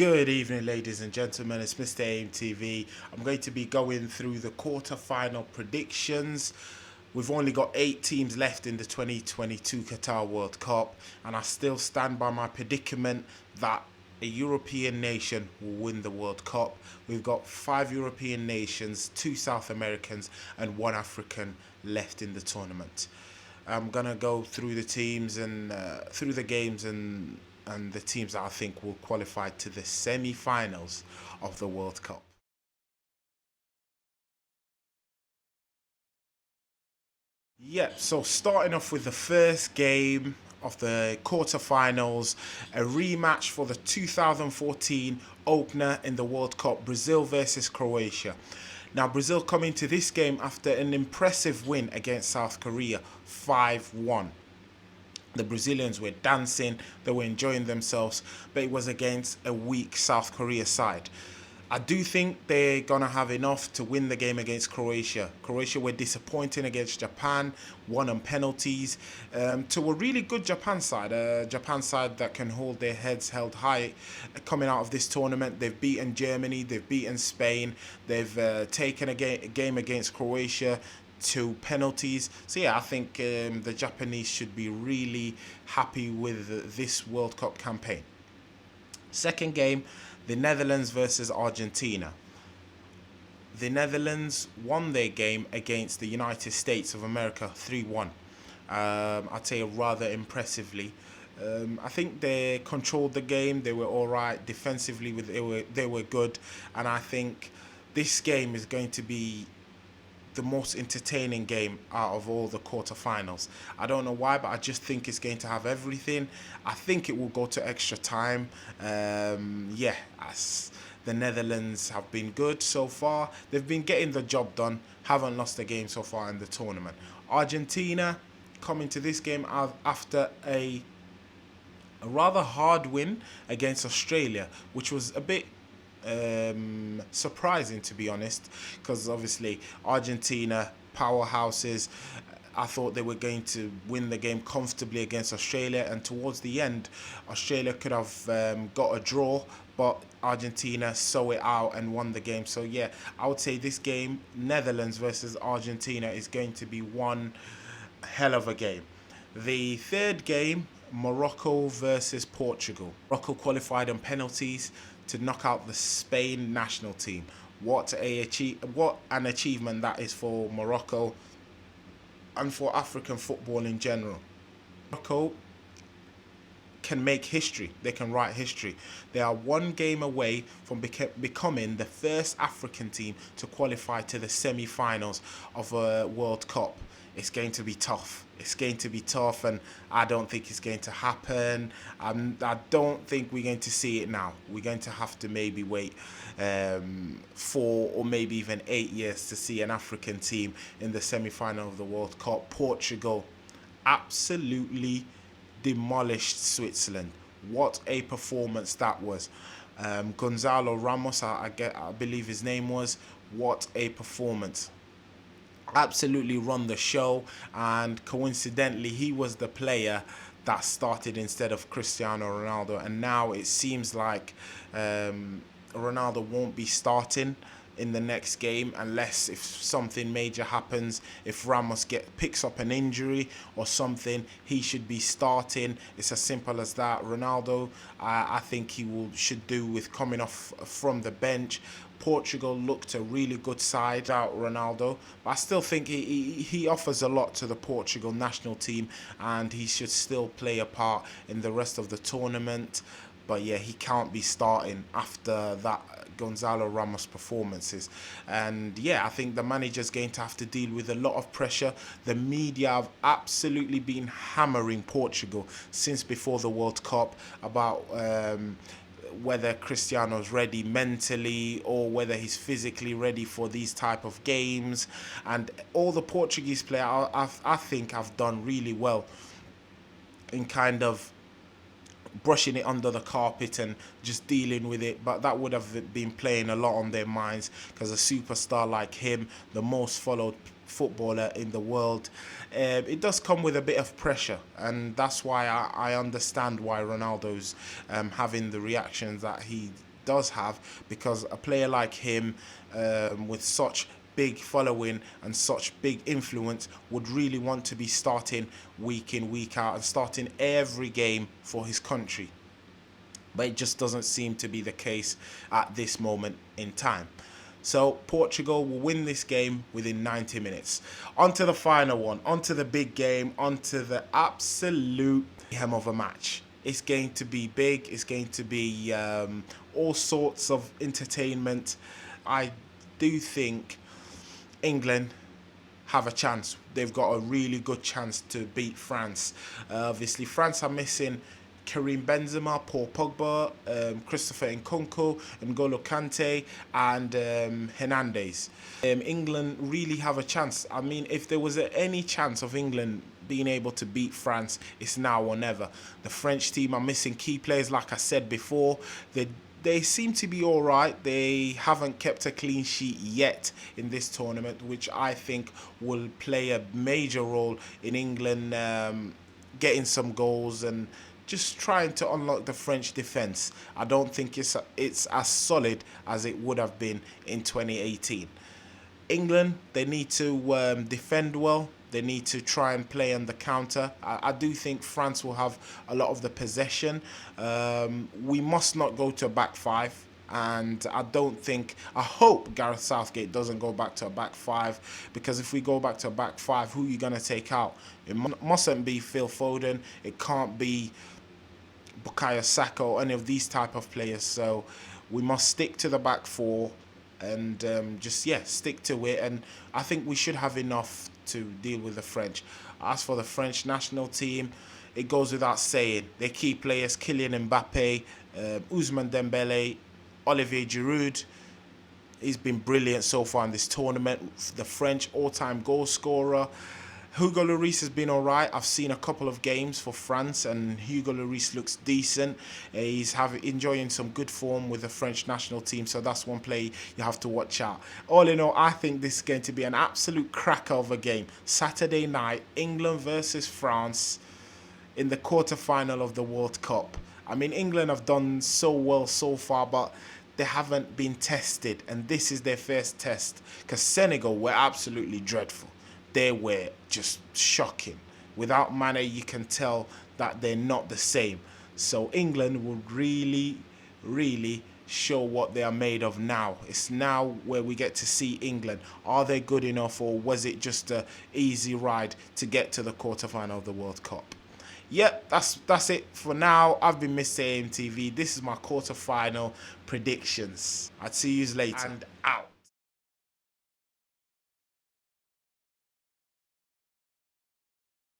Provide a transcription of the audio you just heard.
Good evening, ladies and gentlemen. It's Mr. AMTV. I'm going to be going through the quarter-final predictions. We've only got 8 teams left in the 2022 Qatar World Cup, and I still stand by my predicament that a European nation will win the World Cup. We've got 5 European nations, 2 South Americans, and 1 African left in the tournament. I'm gonna go through the teams and through the games and the teams that I think will qualify to the semi-finals of the World Cup. Yep, so starting off with the first game of the quarterfinals, a rematch for the 2014 opener in the World Cup, Brazil versus Croatia. Now, Brazil come into this game after an impressive win against South Korea, 5-1. The Brazilians were dancing, they were enjoying themselves, but it was against a weak South Korea side. I do think they're going to have enough to win the game against Croatia. Croatia were disappointing against Japan, won on penalties, to a really good Japan side. A Japan side that can hold their heads held high coming out of this tournament. They've beaten Germany, they've beaten Spain, they've taken a game against Croatia to penalties. So yeah, I think the Japanese should be really happy with this World Cup campaign. Second game, the Netherlands versus Argentina. The Netherlands won their game against the United States of America 3-1. I'd say rather impressively. I think they controlled the game. They were all right defensively. They were good, and I think this game is going to be the most entertaining game out of all the quarterfinals. I don't know why, but I just think it's going to have everything. I think it will go to extra time. As the Netherlands have been good so far. They've been getting the job done. Haven't lost a game so far in the tournament. Argentina coming to this game after a rather hard win against Australia, which was a bit surprising, to be honest, because obviously Argentina powerhouses. I thought they were going to win the game comfortably against Australia, and towards the end Australia could have got a draw, but Argentina saw it out and won the game. So yeah, I would say this game, Netherlands versus Argentina, is going to be one hell of a game. The third game, Morocco versus Portugal. Morocco qualified on penalties to knock out the Spain national team. What an achievement that is for Morocco and for African football in general. Morocco can make history. They can write history. They are one game away from becoming the first African team to qualify to the semi-finals of a World Cup. It's going to be tough. It's going to be tough, and I don't think it's going to happen. I don't think we're going to see it now. We're going to have to maybe wait 4 or maybe even 8 years to see an African team in the semi-final of the World Cup. Portugal absolutely demolished Switzerland. What a performance that was. Gonzalo Ramos, I believe his name was. What a performance. Absolutely run the show, and coincidentally he was the player that started instead of Cristiano Ronaldo, and now it seems like Ronaldo won't be starting in the next game unless if something major happens. If Ramos picks up an injury or something, he should be starting. It's as simple as that. Ronaldo, I think should do with coming off from the bench. Portugal looked a really good side out Ronaldo, but I still think he offers a lot to the Portugal national team, and he should still play a part in the rest of the tournament. But yeah, he can't be starting after that Gonzalo Ramos performances. And yeah, I think the manager's going to have to deal with a lot of pressure. The media have absolutely been hammering Portugal since before the World Cup about whether Cristiano's ready mentally or whether he's physically ready for these type of games. And all the Portuguese players, I think, have done really well in kind of brushing it under the carpet and just dealing with it, but that would have been playing a lot on their minds, because a superstar like him, the most followed footballer in the world, it does come with a bit of pressure, and that's why I understand why Ronaldo's having the reactions that he does have, because a player like him, with such big following and such big influence, would really want to be starting week in, week out, and starting every game for his country. But it just doesn't seem to be the case at this moment in time. So Portugal will win this game within 90 minutes. On to the final one, on to the big game, on to the absolute hem of a match. It's going to be big, it's going to be all sorts of entertainment. I do think England have a chance. They've got a really good chance to beat France. Obviously, France are missing Karim Benzema, Paul Pogba, Christopher Nkunku, N'Golo Kante, and Hernandez. England really have a chance. I mean, if there was any chance of England being able to beat France, it's now or never. The French team are missing key players, like I said before. They seem to be all right. They haven't kept a clean sheet yet in this tournament, which I think will play a major role in England getting some goals and just trying to unlock the French defence. I don't think it's as solid as it would have been in 2018. England, they need to defend well. They need to try and play on the counter. I do think France will have a lot of the possession. We must not go to a back five. And I hope Gareth Southgate doesn't go back to a back five, because if we go back to a back five, who are you going to take out? It mustn't be Phil Foden. It can't be Bukayo Saka or any of these type of players. So we must stick to the back four and stick to it. And I think we should have enough to deal with the French. As for the French national team, it goes without saying, their key players, Kylian Mbappe, Ousmane Dembele, Olivier Giroud. He's been brilliant so far in this tournament. The French all-time goal scorer. Hugo Lloris has been all right. I've seen a couple of games for France, and Hugo Lloris looks decent. He's enjoying some good form with the French national team, so that's one play you have to watch out. All in all, I think this is going to be an absolute cracker of a game. Saturday night, England versus France in the quarterfinal of the World Cup. I mean, England have done so well so far, but they haven't been tested, and this is their first test, because Senegal were absolutely dreadful. They were just shocking. Without Mane, you can tell that they're not the same. So England will really, really show what they are made of now. It's now where we get to see England. Are they good enough, or was it just an easy ride to get to the quarterfinal of the World Cup? Yep, that's it for now. I've been Mr. AMTV. This is my quarterfinal predictions. I'll see you later. And out.